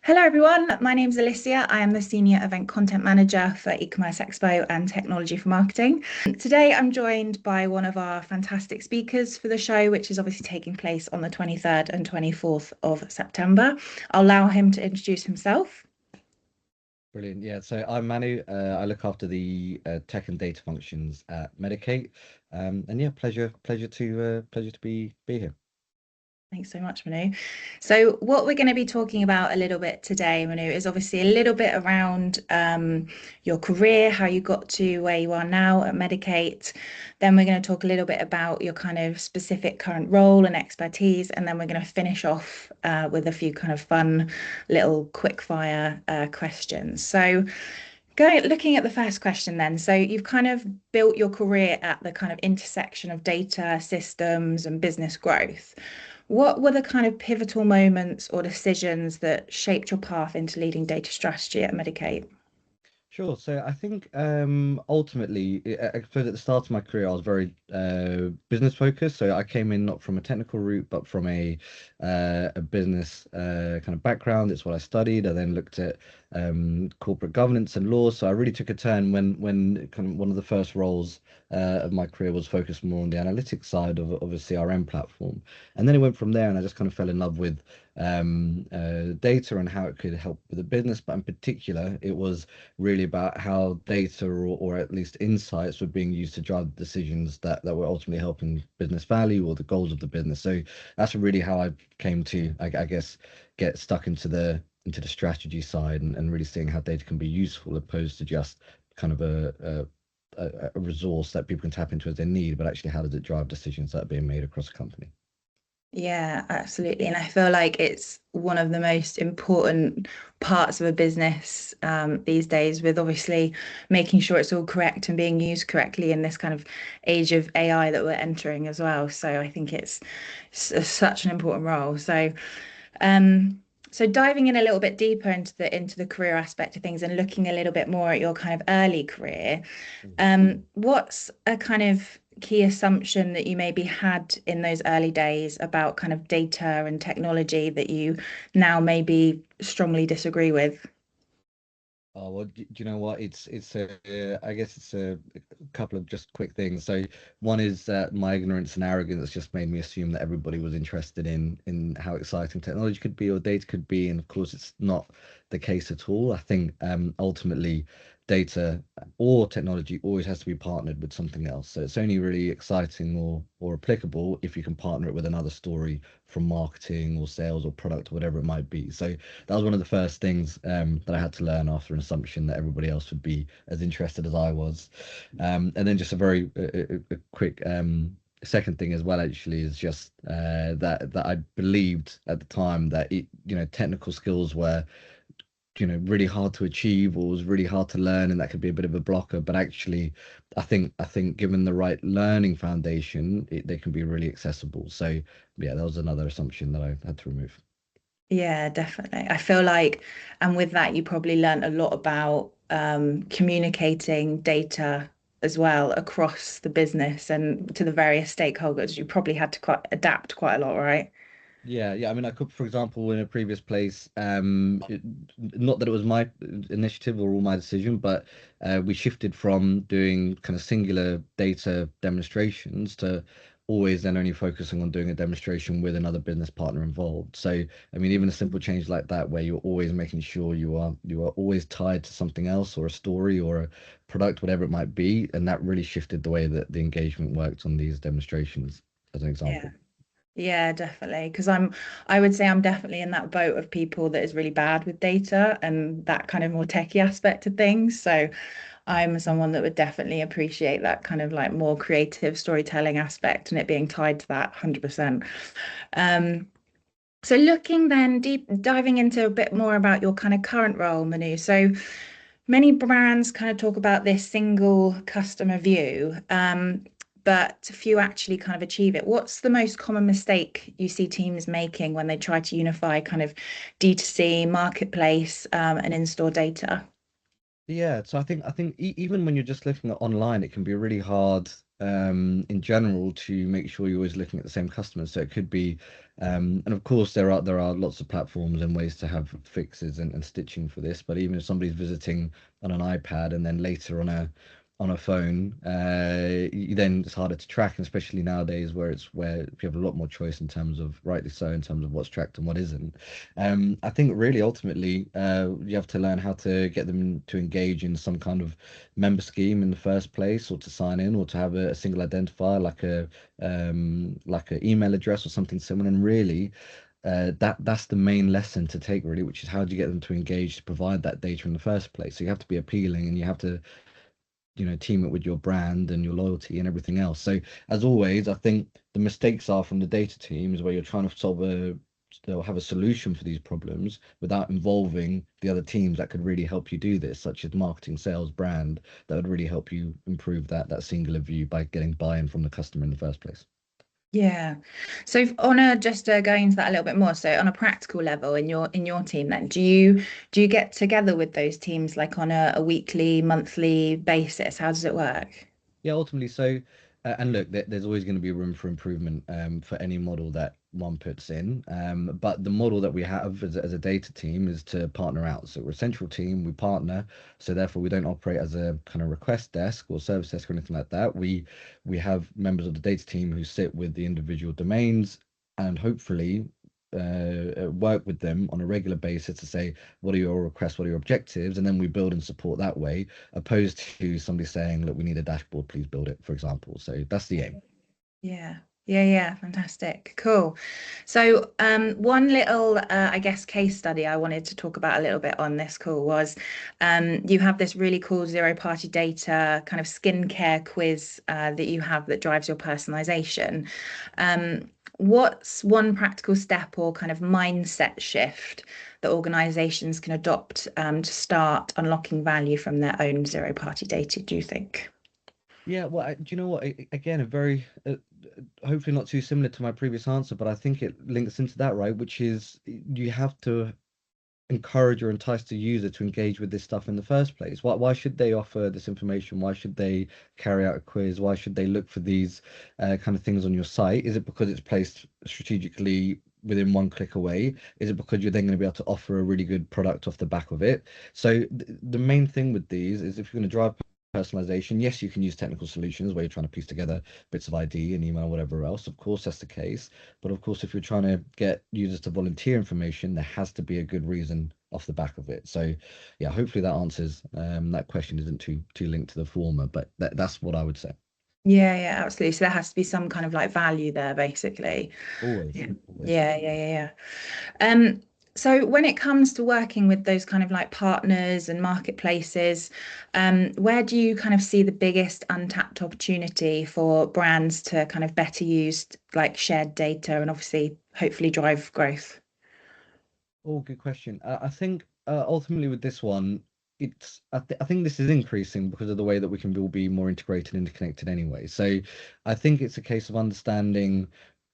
Hello everyone, my name is Alicia. I am the Senior Event Content Manager for eCommerce Expo and Technology for Marketing. Today I'm joined by one of our fantastic speakers for the show, which is obviously taking place on the 23rd and 24th of September. I'll allow him to introduce himself. Brilliant. Yeah, so I'm Manu. I look after the tech and data functions at Medicate. And yeah, pleasure to be here. Thanks so much, Manu. So, what we're going to be talking about a little bit today, Manu, is obviously a little bit around your career, how you got to where you are now at Medicate. Then we're going to talk a little bit about your kind of specific current role and expertise, and then we're going to finish off with a few kind of fun little quick fire questions. So, looking at the first question then, so you've kind of built your career at the kind of intersection of data, systems, and business growth. What were the kind of pivotal moments or decisions that shaped your path into leading data strategy at Medicate? Sure. So I think ultimately, I suppose at the start of my career, I was very business focused. So I came in not from a technical route, but from a business kind of background. It's what I studied. I then looked at corporate governance and law. So I really took a turn when kind of one of the first roles of my career was focused more on the analytics side of a CRM platform. And then it went from there, and I just kind of fell in love with data and how it could help with the business. But in particular, it was really about how data or at least insights were being used to drive decisions that were ultimately helping business value or the goals of the business. So that's really how I came to, I guess, get stuck into the strategy side and really seeing how data can be useful opposed to just kind of a resource that people can tap into as they need, but actually how does it drive decisions that are being made across a company? Yeah, absolutely. And I feel like it's one of the most important parts of a business these days, with obviously making sure it's all correct and being used correctly in this kind of age of AI that we're entering as well. So I think it's such an important role. Um, so diving in a little bit deeper into the career aspect of things and looking a little bit more at your kind of early career, what's a kind of key assumption that you maybe had in those early days about kind of data and technology that you now maybe strongly disagree with? Oh, well, do you know what? I guess it's a couple of just quick things. So one is that my ignorance and arrogance just made me assume that everybody was interested in how exciting technology could be or data could be, and of course, it's not the case at all. I think ultimately data or technology always has to be partnered with something else. So it's only really exciting or applicable if you can partner it with another story from marketing or sales or product or whatever it might be. So that was one of the first things that I had to learn after an assumption that everybody else would be as interested as I was. And then just a very a quick second thing as well actually is just that I believed at the time that technical skills were really hard to achieve or was really hard to learn, and that could be a bit of a blocker. But actually I think given the right learning foundation, they can be really accessible. So yeah, that was another assumption that I had to remove. Yeah, definitely. I feel like, and with that, you probably learned a lot about communicating data as well across the business and to the various stakeholders. You probably had to quite adapt quite a lot, right? Yeah. I mean, I could, for example, in a previous place, not that it was my initiative or all my decision, but we shifted from doing kind of singular data demonstrations to always then only focusing on doing a demonstration with another business partner involved. So, I mean, even a simple change like that, where you're always making sure you are always tied to something else or a story or a product, whatever it might be, and that really shifted the way that the engagement worked on these demonstrations, as an Yeah. example. Yeah, definitely. Because I would say I'm definitely in that boat of people that is really bad with data and that kind of more techie aspect of things. So I'm someone that would definitely appreciate that kind of like more creative storytelling aspect and it being tied to that 100%. Um, so looking then deep, diving into a bit more about your kind of current role, Manu. So many brands kind of talk about this single customer view, but few actually kind of achieve it. What's the most common mistake you see teams making when they try to unify kind of D2C, marketplace, and in-store data? Yeah, so I think even when you're just looking at online, it can be really hard in general to make sure you're always looking at the same customers. So it could be, and of course there are lots of platforms and ways to have fixes and stitching for this. But even if somebody's visiting on an iPad and then later on a phone, then it's harder to track, and especially nowadays where you have a lot more choice in terms of, rightly so, in terms of what's tracked and what isn't. I think really ultimately you have to learn how to get them to engage in some kind of member scheme in the first place, or to sign in, or to have a single identifier like an email address or something similar. And really, that's the main lesson to take, really, which is how do you get them to engage to provide that data in the first place. So you have to be appealing, and you have to, team it with your brand and your loyalty and everything else. So as always, I think the mistakes are from the data teams, where you're trying to they'll have a solution for these problems without involving the other teams that could really help you do this, such as marketing, sales, brand, that would really help you improve that singular view by getting buy-in from the customer in the first place. Yeah. So on a just going into that a little bit more, so on a practical level in your team then, do you get together with those teams like on a weekly, monthly basis? How does it work? Yeah, ultimately. So, and look, there's always going to be room for improvement for any model that one puts in. But the model that we have as a data team is to partner out. So we're a central team, we partner. So therefore, we don't operate as a kind of request desk or service desk or anything like that. We have members of the data team who sit with the individual domains, and hopefully work with them on a regular basis to say, what are your requests, what are your objectives, and then we build and support that way, opposed to somebody saying, look, we need a dashboard, please build it, for example. So that's the aim. Yeah. Yeah, yeah, fantastic. Cool. So, one little, I guess, case study I wanted to talk about a little bit on this call was you have this really cool zero-party data kind of skincare quiz that you have that drives your personalization. What's one practical step or kind of mindset shift that organizations can adopt to start unlocking value from their own zero-party data, do you think? Yeah, well, do you know what? Again, a very hopefully not too similar to my previous answer, but I think it links into that, right? Which is you have to encourage or entice the user to engage with this stuff in the first place. Why should they offer this information? Why should they carry out a quiz? Why should they look for these kind of things on your site? Is it because it's placed strategically within one click away? Is it because you're then going to be able to offer a really good product off the back of it? So the main thing with these is, if you're going to drive personalization, yes, you can use technical solutions where you're trying to piece together bits of ID and email, whatever else. Of course, that's the case. But of course, if you're trying to get users to volunteer information, there has to be a good reason off the back of it. So, yeah, hopefully that answers that question. Isn't too linked to the former, but that's what I would say. Yeah, yeah, absolutely. So there has to be some kind of like value there, basically. Always, Yeah. always. Yeah, yeah, yeah, yeah. Um, so when it comes to working with those kind of like partners and marketplaces, where do you kind of see the biggest untapped opportunity for brands to kind of better use like shared data and obviously hopefully drive growth? Oh, good question. I think ultimately with this one, I think this is increasing because of the way that we can all be more integrated and interconnected anyway. So I think it's a case of understanding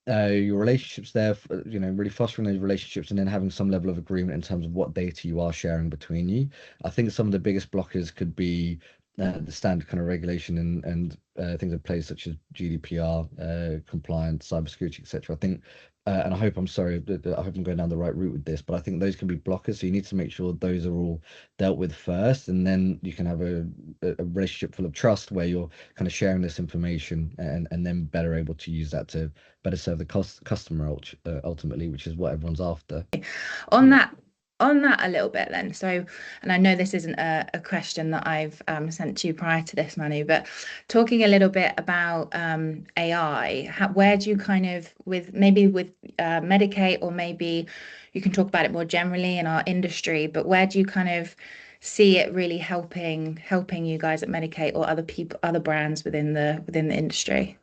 your relationships there, really fostering those relationships, and then having some level of agreement in terms of what data you are sharing between you. I think some of the biggest blockers could be the standard kind of regulation and things in place such as GDPR, compliance, cybersecurity, etc. I think, and I hope I'm sorry, I hope I'm going down the right route with this, but I think those can be blockers. So you need to make sure those are all dealt with first, and then you can have a relationship full of trust where you're kind of sharing this information, and then better able to use that to better serve the customer ultimately, which is what everyone's after. On Yeah. that, on that a little bit then. So, and I know this isn't a question that I've sent to you prior to this, Manu, but talking a little bit about AI, where do you kind of with maybe with Medicate, or maybe you can talk about it more generally in our industry, but where do you kind of see it really helping you guys at Medicate or other people, other brands within the industry?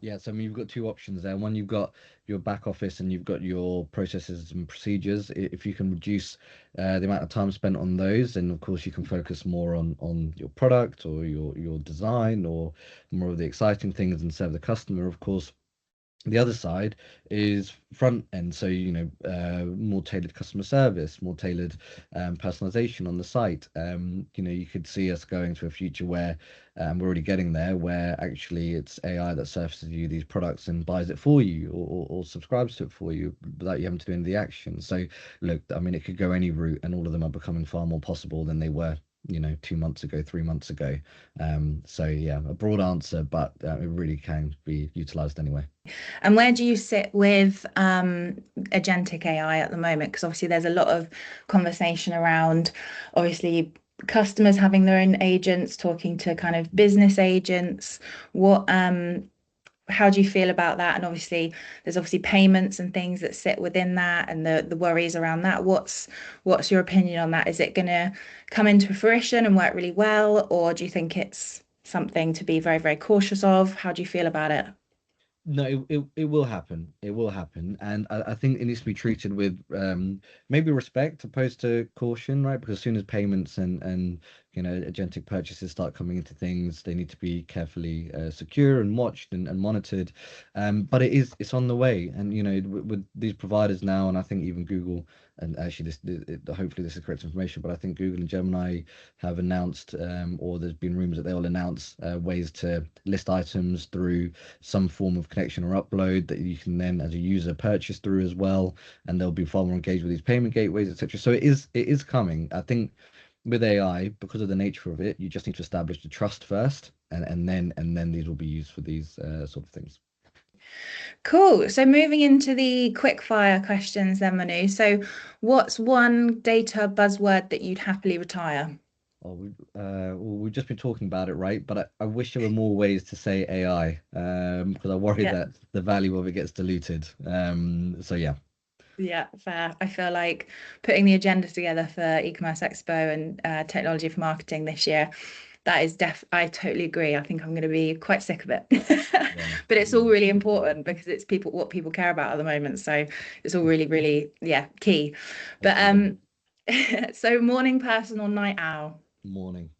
Yeah, so I mean, you've got two options there. One, you've got your back office and you've got your processes and procedures. If you can reduce the amount of time spent on those, then of course you can focus more on your product or your design or more of the exciting things and serve the customer. Of course, The other side is front end, so more tailored customer service, more tailored personalization on the site. You could see us going to a future where we're already getting there, where actually it's AI that surfaces you these products and buys it for you, or subscribes to it for you without you having to do any of the action. So look, I mean, it could go any route, and all of them are becoming far more possible than they were 2 months ago, 3 months ago. So yeah, a broad answer, but it really can be utilized anyway. And where do you sit with agentic AI at the moment? Because obviously there's a lot of conversation around obviously customers having their own agents, talking to kind of business agents. What how do you feel about that? And obviously there's obviously payments and things that sit within that and the worries around that. What's your opinion on that? Is it gonna come into fruition and work really well, or do you think it's something to be very, very cautious of? How do you feel about it? No, it will happen. It will happen, and I think it needs to be treated with maybe respect opposed to caution, right? Because as soon as payments and agentic purchases start coming into things, they need to be carefully secure and watched and monitored. But it's on the way, and with these providers now, and I think even Google, and actually hopefully this is correct information, but I think Google and Gemini have announced, or there's been rumors that they will announce ways to list items through some form of connection or upload that you can then, as a user, purchase through as well, and they'll be far more engaged with these payment gateways, etc. So it is coming. I think with AI, because of the nature of it, you just need to establish the trust first, and then these will be used for these sort of things. Cool. So moving into the quick fire questions then, Manu. So what's one data buzzword that you'd happily retire? Oh, well, we've just been talking about it, right? But I wish there were more ways to say AI, because I worry Yeah. that the value of it gets diluted. So yeah, Yeah, fair. I feel like putting the agenda together for eCommerce Expo and technology for marketing this year, that is I totally agree. I think I'm going to be quite sick of it. yeah, But it's all yeah, really important because it's what people care about at the moment. So it's all really, really, yeah, key. But agreed. so morning person or night owl? Morning,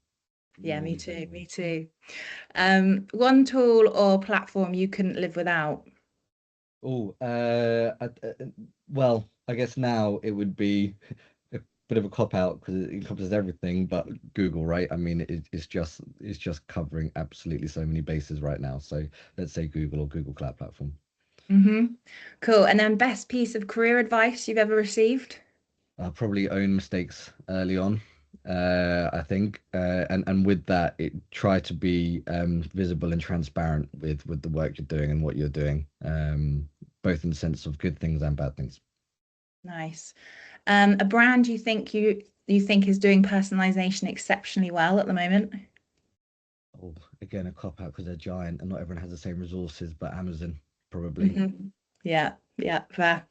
Yeah, me morning, all too, day. me too. One tool or platform you couldn't live without. Oh, well, I guess now it would be a bit of a cop out because it encompasses everything, but Google, right? I mean, it's just covering absolutely so many bases right now. So let's say Google or Google Cloud Platform. Hmm. Cool. And then best piece of career advice you've ever received? Probably own mistakes early on. I think, and with that, it try to be visible and transparent with the work you're doing and what you're doing, both in the sense of good things and bad things. Nice. A brand you think is doing personalization exceptionally well at the moment? Oh, again, a cop out because they're giant and not everyone has the same resources, but Amazon probably. Hmm. Yeah, yeah, fair.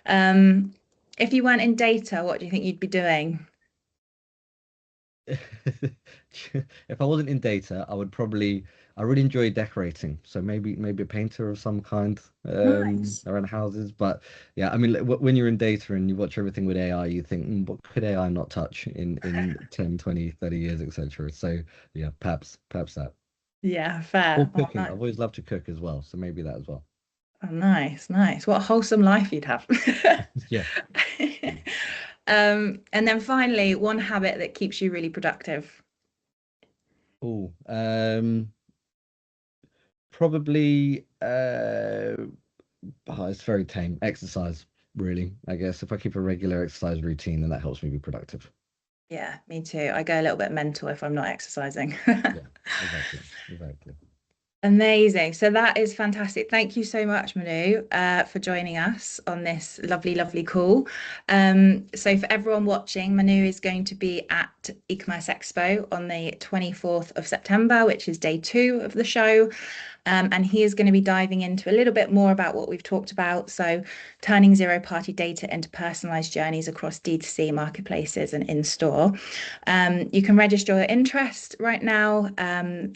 Um, if you weren't in data, what do you think you'd be doing? If I wasn't in data, I really enjoy decorating. So maybe a painter of some kind Nice. around houses. But yeah, I mean, like, when you're in data and you watch everything with AI, you think, what could AI not touch in 10, 20, 30 years, etc. So yeah, perhaps that. Yeah, Or fair. Oh, cooking. nice. I've always loved to cook as well, so maybe that as well. Oh, nice, nice. What a wholesome life you'd have. Yeah. And then finally, one habit that keeps you really productive. Oh, probably it's very tame. Exercise, really. I guess if I keep a regular exercise routine, then that helps me be productive. Yeah, me too. I go a little bit mental if I'm not exercising. Yeah, exactly. Exactly. Amazing. So that is fantastic. Thank you so much, Manu, for joining us on this lovely, lovely call. So for everyone watching, Manu is going to be at eCommerce Expo on the 24th of September, which is day two of the show. And he is going to be diving into a little bit more about what we've talked about. So, turning zero party data into personalized journeys across D2C marketplaces and in store. You can register your interest right now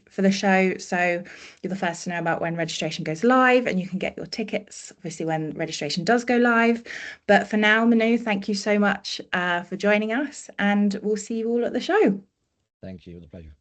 for the show. So, you're the first to know about when registration goes live, and you can get your tickets, obviously, when registration does go live. But for now, Manu, thank you so much for joining us, and we'll see you all at the show. Thank you. It was a pleasure.